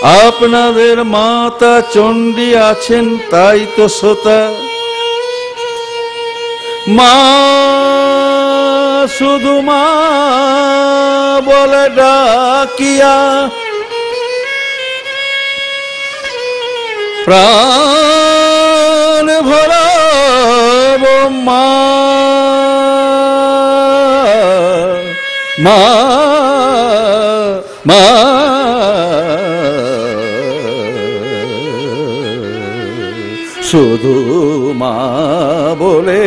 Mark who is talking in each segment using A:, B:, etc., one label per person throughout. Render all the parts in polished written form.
A: আপনাদের মাতা চণ্ডী আছেন তাই তো শ্রোতা, মা শুধু মা বলে ডাকিয়া প্রাণ ভরাব মা, মা মা শুধু মা বলে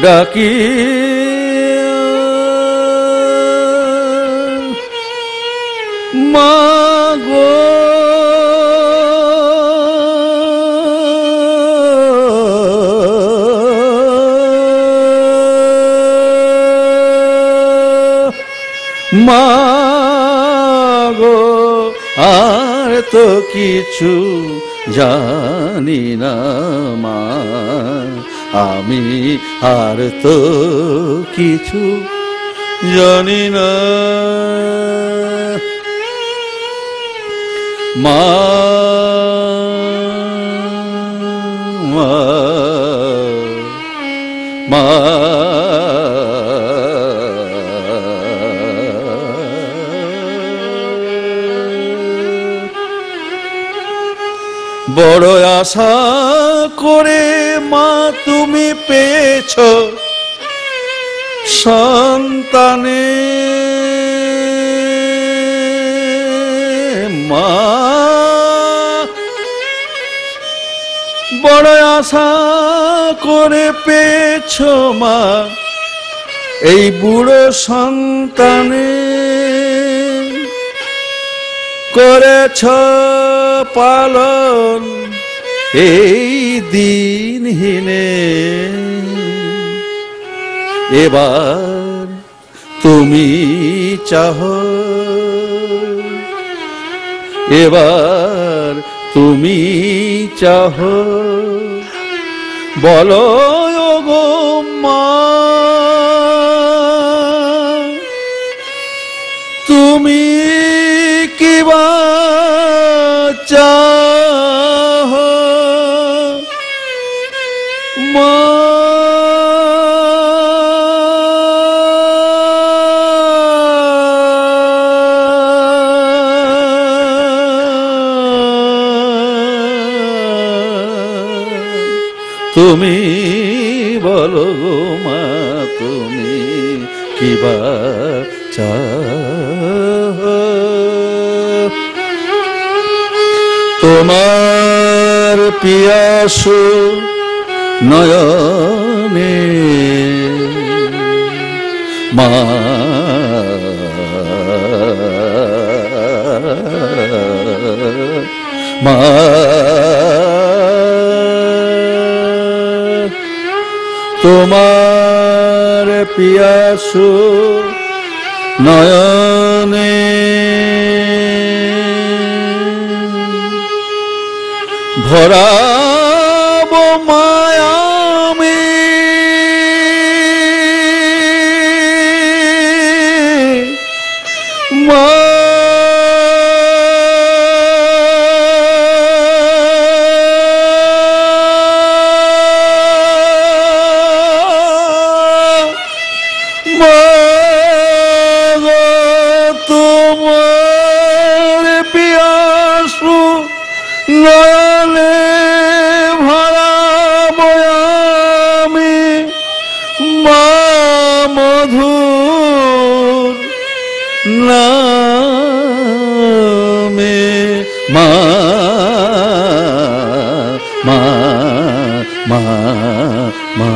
A: ডাকি মা গো, মা গো আর তো কিছু জানি না মা, আমি আর তো কিছু জানি না মা, মা মা বড় আশা করে মা তুমি পেয়েছ সন্তানে, মা বড় আশা করে পেয়েছ মা এই বুড়ো সন্তানে, করেছ পালন এই দিনহীনে, এবার তুমি চাহো, এবার তুমি চাহো, বলো গো মা তুমি কিবা চাহো মা, তুমি বলো গো মা তুমি কিবা চাহো, তোমার পিয়াসু নয়নে মা, মা তোমার পিয়াসু নয়নে ভরাব মায়ামি, মা তোমার পিয়াসু নয়নে ভরাব আমি মা মধুর নামে, মা মা মা মা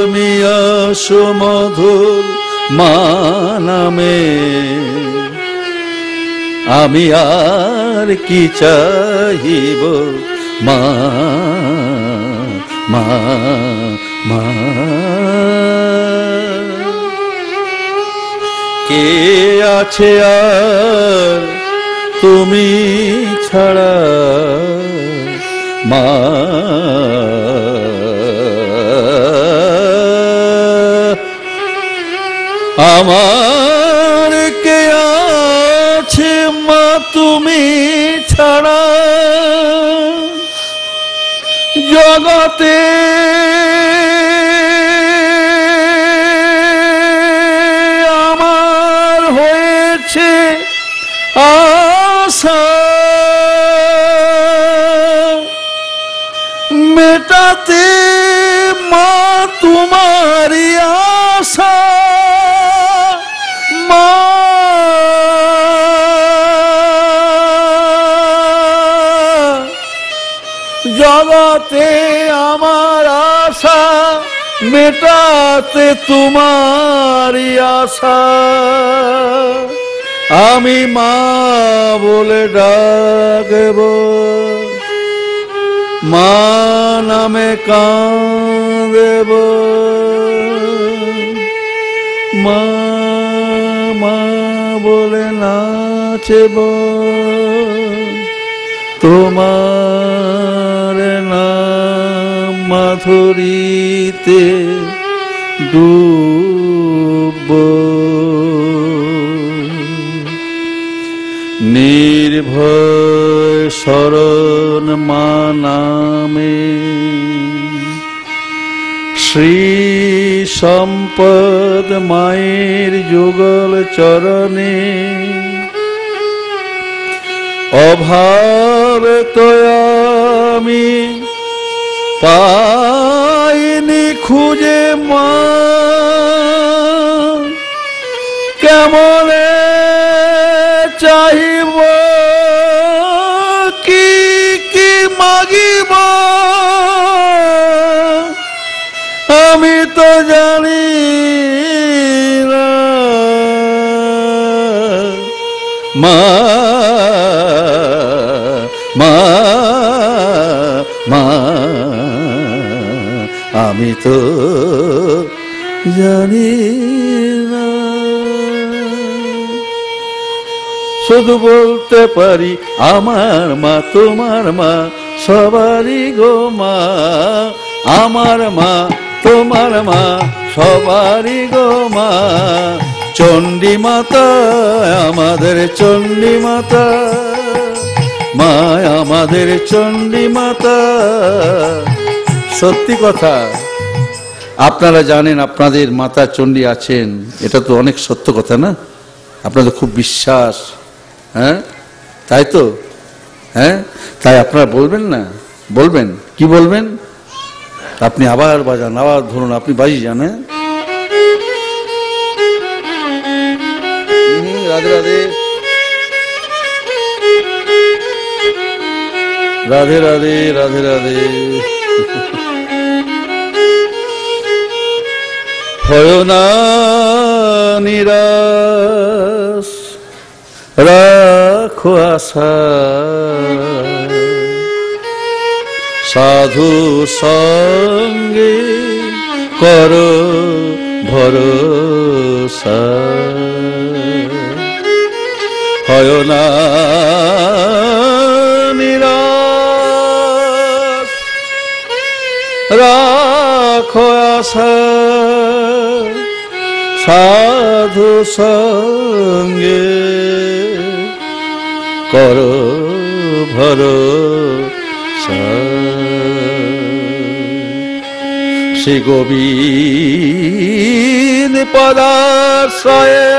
A: আমি আসো মধুর মা নামে, আমি আর কি চাহিব মা, মা মা কে আছে আর তুমি ছাড়া মা, আমার কে মেটাতে আমার আশা, মেটাতে তোমারই আশা, আমি মা বলে ডাকব, মা নামে কাঁদেব, মা মা বলে নাচব, তোমার নাম মাধুরীতে ডুবব, নির্ভয় শরণ মা নামে, শ্রী সম্পদ মায়ের যুগল চরণে, অভাব তো আমি পাইনি খুঁজে মা, কেমনে চাহিব কি কি মাগিব, আমি তো জানি না মা, মা মা, আমি তো জানি না। শুধু বলতে পারি আমার মা তোমার মা সবারই গো মা, আমার মা তোমার মা সবারই গো মা, চণ্ডী মাতা আমাদের চণ্ডী মাতা, মা আমাদের চণ্ডী মাতা। সত্যি কথা, আপনারা জানেন আপনাদের মাতা চণ্ডী আছেন, এটা তো অনেক সত্য কথা না? আপনাদের খুব বিশ্বাস, হ্যাঁ তাই তো? হ্যাঁ, তাই আপনারা বলবেন না? বলবেন, কি বলবেন? আপনি আবার বাজান, আবার ধরুন, আপনি বাজি যান। রাধে রাধে, রাধে রাধে, রাধে রাধে। হয় না নিরাশ, রাখো আশা, সাধু সঙ্গে করো ভরসা, হয় না নিরাশ, রাখো আশা, সাধু সঙ্গে করো ভরসা, শ্রী গোবিন্দ পদাশ্রয়ে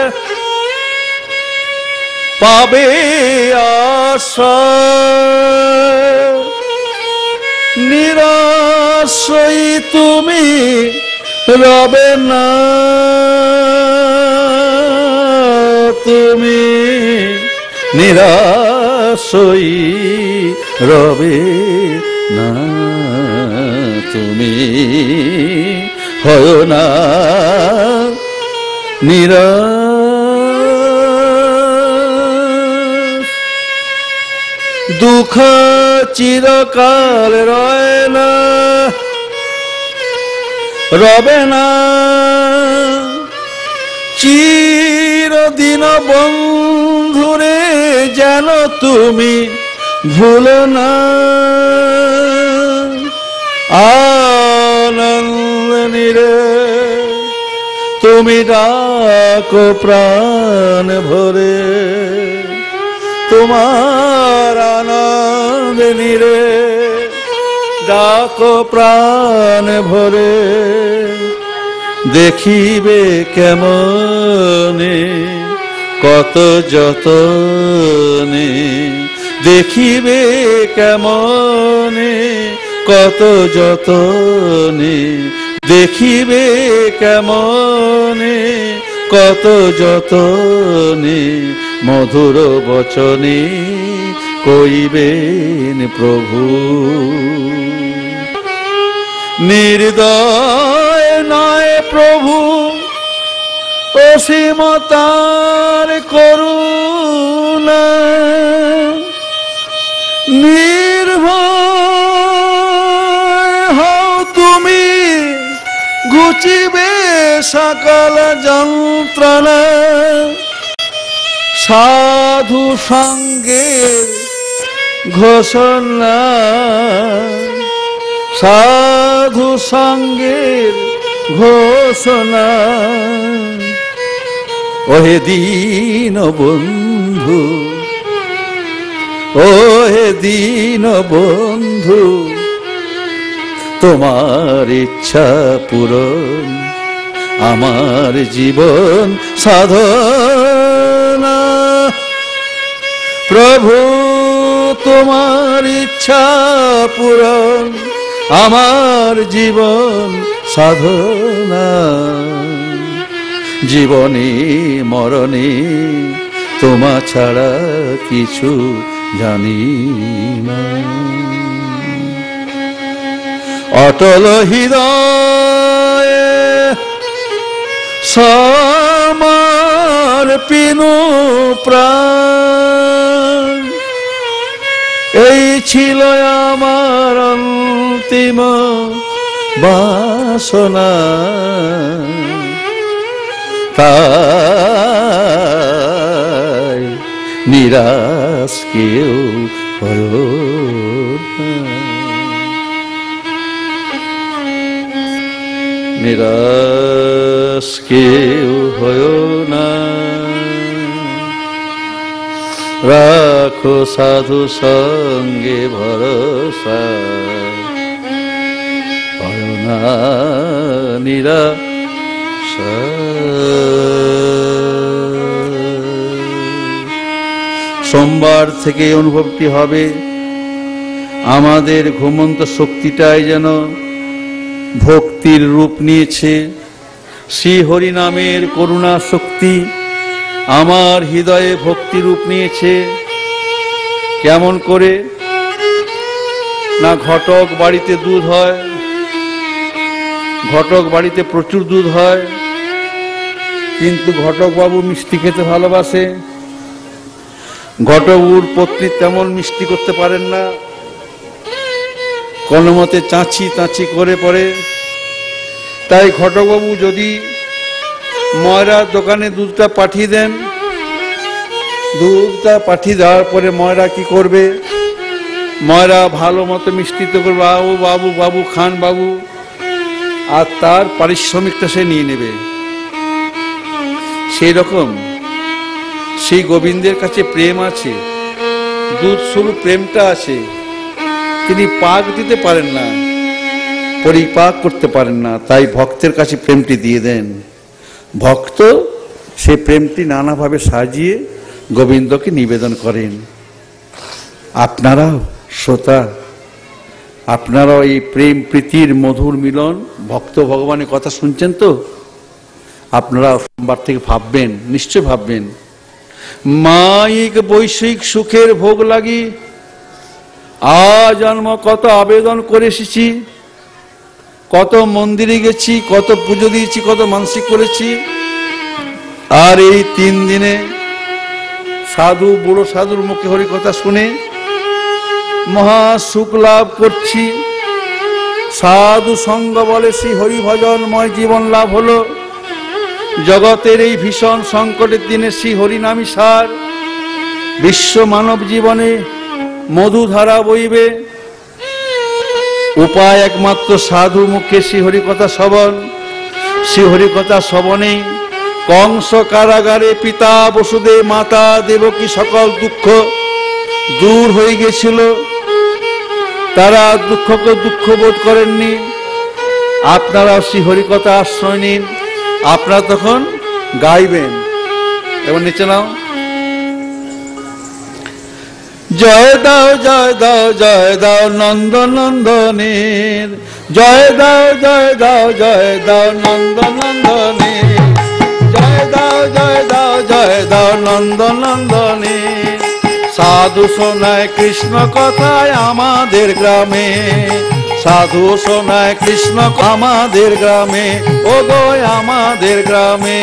A: পাবে আশ্রয়, নিরাশ্রয়ী তুমি রবে না, তুমি নিরাশ্রয়ী রবে না, তুমি হয় না নিরাশ, দুঃখ চিরকাল রয় না, রবে না চিরদিন বন্ধুরে, যেন তুমি ভুলো না, আনন্দ নিরে তুমি ডাকো প্রাণ ভরে, তোমার আনন্দ নিরে ডাকো প্রাণ ভরে, দেখিবে কেমনে কত যতনে, দেখিবে কেমনে কত যতনে, দেখিবে কেমনে কত যতনে, মধুর বচনে কইবেন প্রভু। নির্দয় নয় প্রভু অসীম তার করুণা, নির্ভয় হও তুমি ঘুচিবে সকল যন্ত্রণা। সাধু সঙ্গের ঘোষণা, সাধু সঙ্গের ঘোষণা। ওহে দীন বন্ধু, ওহে দীন বন্ধু, তোমার ইচ্ছা পূরণ আমার জীবন সাধনা। প্রভু তোমার ইচ্ছা পূরণ আমার জীবন সাধনা। জীবনে মরণে তোমা ছাড়া কিছু জানি না। অটল হৃদয়ে সমর্পিনু প্রাণ, এই ছিল আমার অন্তিম বাসনা। তাই নিরাশ কেউ হলো না, নিরাশ কেউ হয় না। রাখো সাধু সঙ্গে ভরসা, হয় না নিরাশ। সোমবার থেকে অনুভবটি হবে আমাদের ঘুমন্ত শক্তিটাই যেন ভক্তির রূপ নিয়েছে। শ্রী হরি নামের করুণা শক্তি আমার হৃদয়ে ভক্তি রূপ নিয়েছে। কেমন করে না, ঘটক বাড়িতে দুধ হয়, ঘটক বাড়িতে প্রচুর দুধ হয়, কিন্তু ঘটক বাবু মিষ্টি খেতে ভালোবাসে। ঘটকবাবুর পত্নী তেমন মিষ্টি করতে পারেন না, কোনো মতে চাঁচি চাঁচি করে পড়ে। তাই ঘটকবাবু যদি ময়রার দোকানে দুধটা পাঠিয়ে দেন, দুধটা পাঠিয়ে দেওয়ার পরে ময়রা কি করবে, ময়রা ভালো মতো মিষ্টি তো করবে, বাবু বাবু বাবু খান বাবু, আর তার পারিশ্রমিকটা সে নিয়ে নেবে। সেই রকম সেই গোবিন্দের কাছে প্রেম আছে, দুধ স্বরূপ প্রেমটা আছে। তিনি পাক দিতে পারেন না, পরিপাক করতে পারেন না, তাই ভক্তের কাছে প্রেমটি দিয়ে দেন। ভক্ত সে প্রেমটি নানাভাবে সাজিয়ে গোবিন্দকে নিবেদন করেন। আপনারাও শ্রোতা, আপনারাও এই প্রেম প্রীতির মধুর মিলন ভক্ত ভগবানের কথা শুনছেন তো? আপনারা সোমবার থেকে ভাববেন, নিশ্চয় ভাববেন, মাইক বৈষয়িক সুখের ভোগ লাগি জন্ম কত আবেদন করে এসেছি, কত মন্দিরে গেছি, কত পুজো দিয়েছি, কত মানসিক করেছি, আর এই 3 দিনে সাধু বুড়ো সাধুর মুখে হরি কথা শুনে মহা সুখ লাভ করছি। সাধু সঙ্গ বলে শ্রী হরি ভজনময় জীবন লাভ হলো। জগতের এই ভীষণ সংকটের দিনে শ্রী হরিনামই সার, বিশ্ব মানব জীবনে মধুধারা বইবে। উপায় একমাত্র সাধু মুখে শ্রীহরি কথা শ্রবণ। শ্রীহরি কথা শ্রবণে কংস কারাগারে পিতা বসুদেব মাতা দেবকী সকল দুঃখ দূর হয়ে গেছিল। তারা দুঃখকে দুঃখ বোধ করেননি। আপনারা শ্রীহরি কথা আশ্রয় নিন, আপনারা তখন গাইবেন। এবার নিচে নাও, জয় দাও জয় দাও জয় দাও নন্দ নন্দনের, জয় দাও জয় দাও জয় দাও নন্দ নন্দনের, জয় দাও জয় দাও জয় দাও নন্দ নন্দনের। সাধু শোনায় কৃষ্ণ কথায় আমাদের গ্রামে, সাধু শোনায় কৃষ্ণ আমাদের গ্রামে, ও গো আমাদের গ্রামে।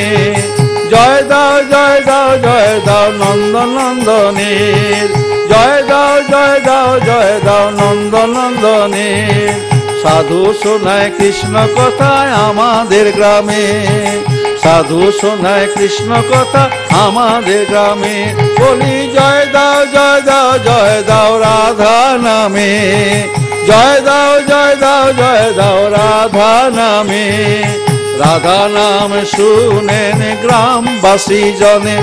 A: জয় দাও জয় দাও জয় দাও নন্দন নন্দনের, জয় দাও জয় দাও জয় দাও নন্দন নন্দনের। সাধু শোনায় কৃষ্ণ কথায় আমাদের গ্রামে, সাধু শোনায় কৃষ্ণ কথা আমাদের গ্রামে। বলি জয় দাও জয় দাও জয় দাও রাধা নামে, জয় দাও জয় দাও জয় দাও রাধা নামে। রাধা নাম শুনেন গ্রামবাসী জনে,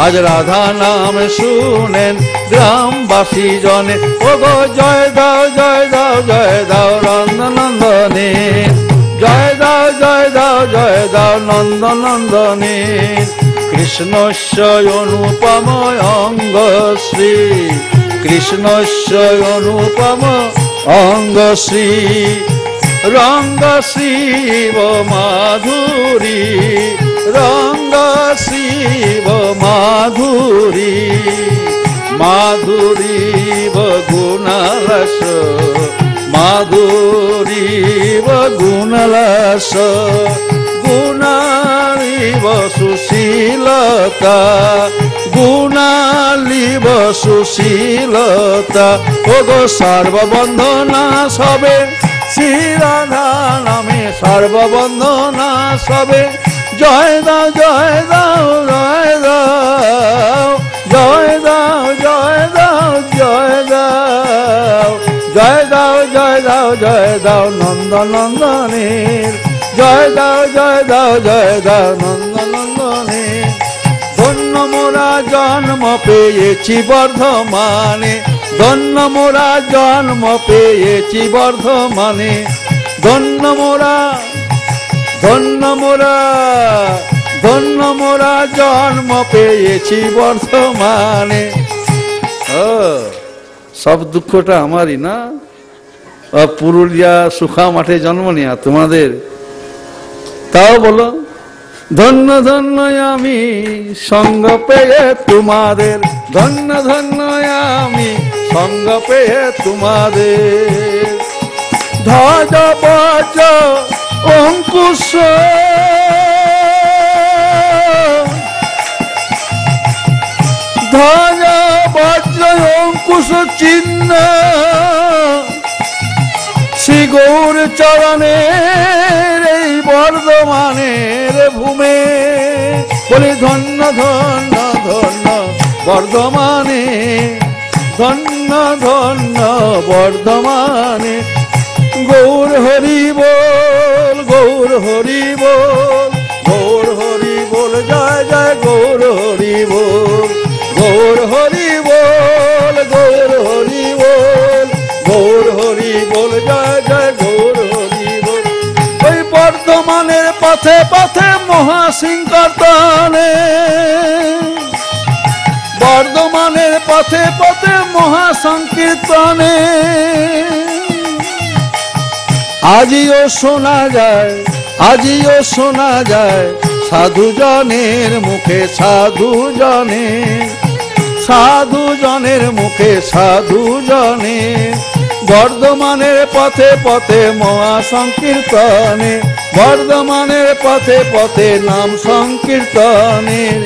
A: আজ রাধা নাম শুনেন গ্রামবাসী জনে। ও গো জয় দাও জয় দাও জয় দাও নন্দনন্দনে, জয় দাও জয় দাও জয় দাও নন্দনন্দনে। কৃষ্ণস্য অনুপম অঙ্গশ্রী, কৃষ্ণস্য অনুপম অঙ্গশ্রী। রঙ্গ শিব মাধুরী, রঙ্গ শিব মাধুরী। মাধুরী গুণরস, মাধুরী গুণরস। গুণালিব সুশীলতা, গুণালিব সুশীলতা। ও গো সর্ববন্ধনা সবে শ্রী রাধা নামে, সর্ববন্ধনা সবে। জয় দাও জয় দাও জয় দাও, জয় দাও জয় দাও জয় দাও, জয় দাও জয় দাও জয় দাও নন্দন নন্দনের, জয় দাও জয় দাও জয় দাও নন্দন নন্দনের। ধন্য মোরা জন্ম পেয়েছি বর্ধমানে, ধন্য মোরা জন্ম পেয়েছি বর্ধমানে। ধন্য মোরা, ধন্য মোরা, ধন্য মোরা জন্ম পেয়েছি বর্ধমানে। সব দুঃখটা আমারই না, পুরুলিয়া সুখা মাঠে জন্ম নেয়া তোমাদের। তাও বলো ধন্য ধন্য আমি সঙ্গ পেয়ে তোমাদের, ধন্য ধন্য আমি সঙ্গ পেয়ে তোমাদের। ধ্বজ বজ অঙ্কুশ, ধ্বজ বজ্র অঙ্কুশ চিহ্ন শ্রী গৌর চরণের এই বর্ধমানের ভূমে। বলি ধন্য ধন্য ধন্য বর্ধমানে, ধন্য ধন্য বর্ধমানে। গৌর হরি বল, গৌর হরি বল, গৌর হরি বল, জয় জয় গৌর হরি বল, গৌর হরি বল, গৌর হরি বল, গৌর হরি বল, জয় জয় গৌর হরি বল। ওই বর্ধমানের পথে পথে মহাসিংকীর্তনে, বর্ধমানের পথে পথে মহাসংকীর্তনে। আজিও শোনা যায়, আজিও শোনা যায় সাধুজনের মুখে, সাধুজনের, সাধুজনের মুখে, সাধুজনের। বর্ধমানের পথে পথে মহাসংকীর্তনে, বর্ধমানের পথে পথে নাম সংকীর্তনের।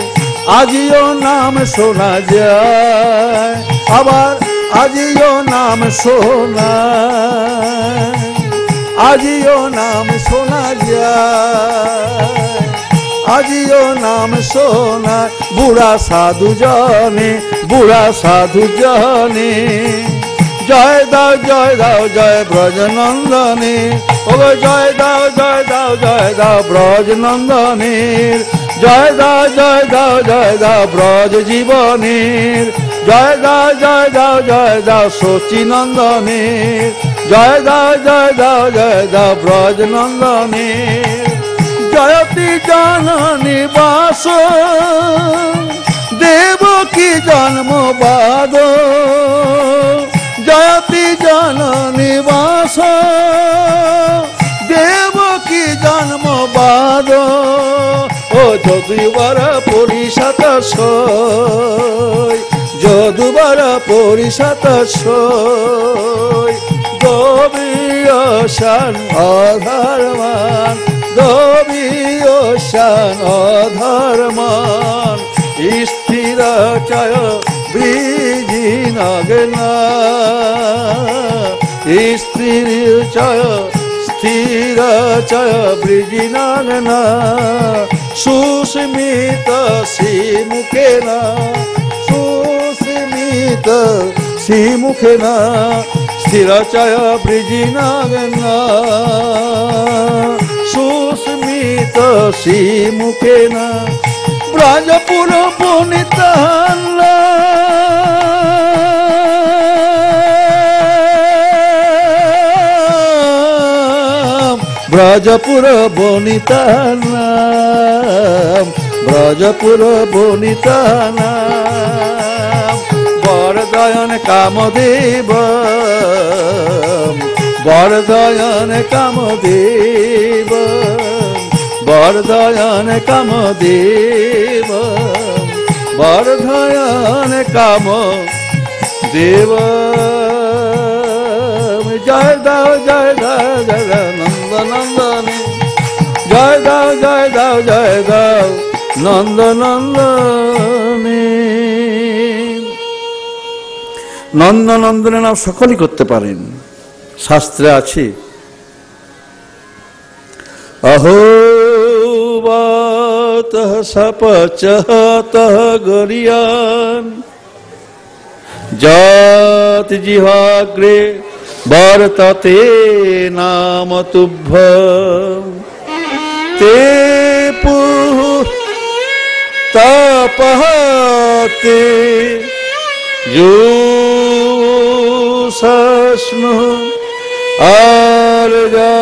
A: আজিও নাম শোনা যায়, আবার আজিও নাম শোনা, আজিও নাম শোনা যায়, আজিও নাম শোনা। বুড়া সাধুজনে, বুড়া সাধুজনে। জয় দাও জয় দাও জয় ব্রজনন্দনে, ও জয় দাও জয় দাও জয় দাও ব্রজনন্দনের। জয় দাও জয় দাও জয় দাও ব্রজ জীবনের, জয় দাও জয় দাও জয় দাও শচীনন্দনের। জয় দাও জয় দাও জয় দাও ব্রজনন্দনের। জয়তি জননী বাস দেবকী জন্মবাদ, জয়তি জননী বাস দেবকী জন্মবাদ। ও যদুবার পরিষদ সই, যদুবার পরিষদ সই। গোবিয়া ওশান অধর্মান, দবি ওশান অধর্মান, স্থির চয় ব্রিজি নগ্না, স্থির চয় স্থির চয় ব্রিজি নগ্না, সুস্মিত শ্রীমুখেনা, সুস্মিত শ্রীমুখেনা, স্থির চয় ব্রিজি নগ্না, সুস্মিত শ্রীমুখেনা, ব্রজপুর বনিতা, ব্রজপুর বনিতা নাম, ব্রজপুর বনিতা নাম, বরদয়ন কামদেব, বরদয়ন কামদেব, বরদয়ন কামদেব, বরদয়ন কামদেব। জয় দাও জয় দাও জয় দাও নন্দ নন্দনে, জয় দাও জয় দাও জয় দাও নন্দ নন্দনে। নন্দ নন্দনে নাম সকলেই করতে পারেন, শাস্ত্রে আছে। অহো বাতঃ সপচতঃ গরিয়ান, যত জিহ্বাগ্রে বর্ততে নাম তুভ্যং, তে পুঃ তপঃতে যুষস্নুঃ আর্যা,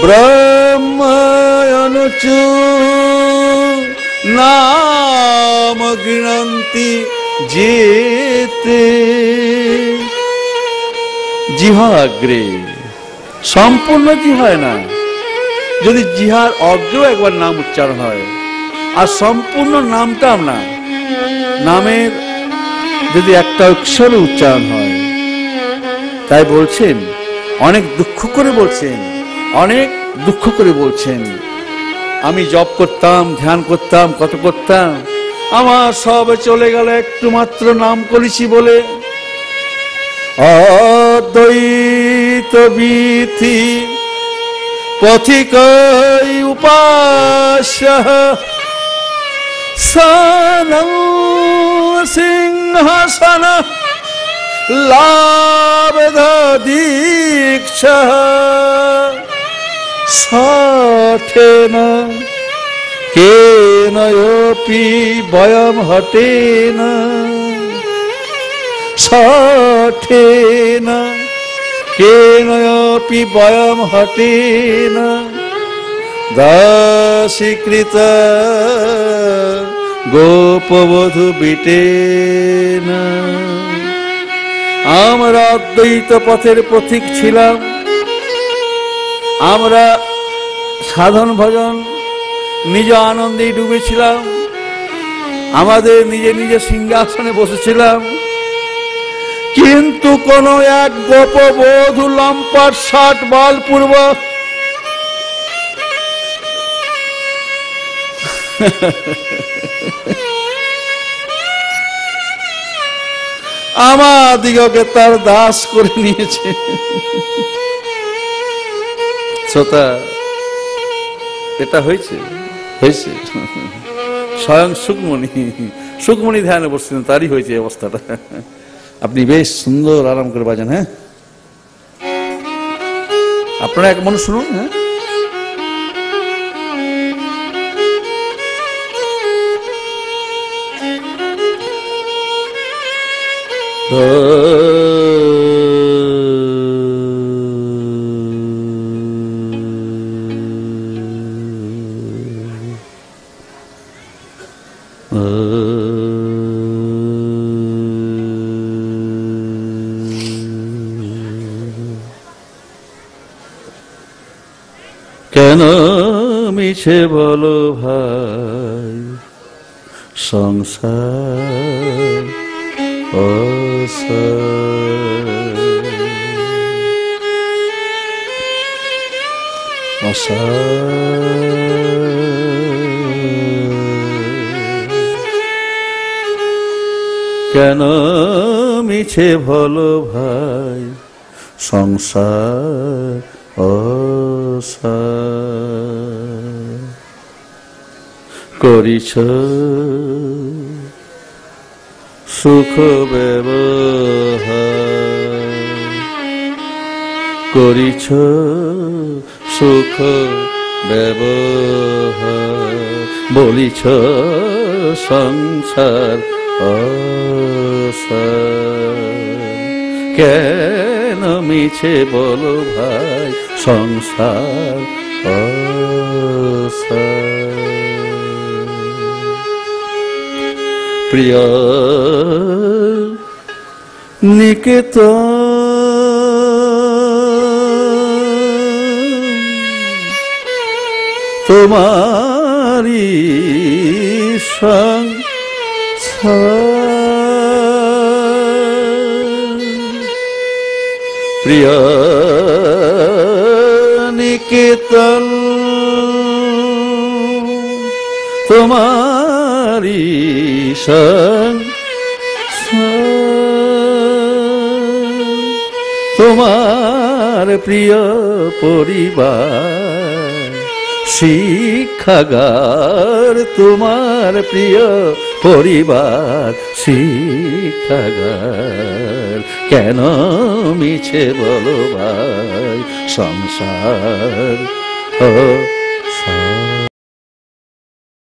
A: ব্রহ্ময়নুচু নাম গৃণন্তি যেতে। জিহ্বাগ্রে, সম্পূর্ণ জিহ্বায় না, যদি জিহার অগ্রেও একবার নাম উচ্চারণ হয়, আর সম্পূর্ণ নামটাও না, নামের যদি একটা অক্ষরে উচ্চারণ হয়, তাই বলছেন, অনেক দুঃখ করে বলছেন, অনেক দুঃখ করে বলছেন, আমি জপ করতাম, ধ্যান করতাম, কত করতাম, আমার সব চলে গেল একটু মাত্র নাম করেছি বলে। অদ্বৈত বিধি পথিকৈ উপাস্যঃ, সানং সিংহাসন লাভধ দীক্ষঃ, সাঠেন কেনয়োপি বয়ম হটেন, ষঠেন কেনয়োপি বয়ম হটেন, দাসীকৃত গোপবধূ বিটেন। আমরা অদ্বৈত পথের পথিক ছিলাম, আমরা সাধন ভজন নিজ আনন্দে ডুবেছিলাম, আমাদের নিজে নিজে সিংহাসনে বসেছিলাম, কিন্তু কোন এক গোপবধূ লম্পট ষাট বলপূর্বক আমাদিগকে তার দাস করে নিয়েছে। শ্রোতা, এটা হয়েছে হয়েছে স্বয়ং সুকমণি ধ্যানে বসছিলেন, তারই হয়েছে অবস্থাটা। আপনি বেশ সুন্দর আরাম করে বাজান। হ্যাঁ, আপনারা এক মনে শুনুন। হ্যাঁ, কেন মিছে বলো ভাই সংসার আশা কেন মিছে ভালো ভাই সংসার অসার করিছ সুখ ব্যবহার করিছ সুখ ব্যবহার বলিছ সংসার কেন মিছে বলো ভাই সংসার প্রিয় নিকেতন তোমারি প্রিয় নিকেতন তোমারি তোমার প্রিয় পরিবার শিক্ষাগার তোমার প্রিয় পরিবার শিক্ষাগার কেন মিছে বলো ভাই সংসার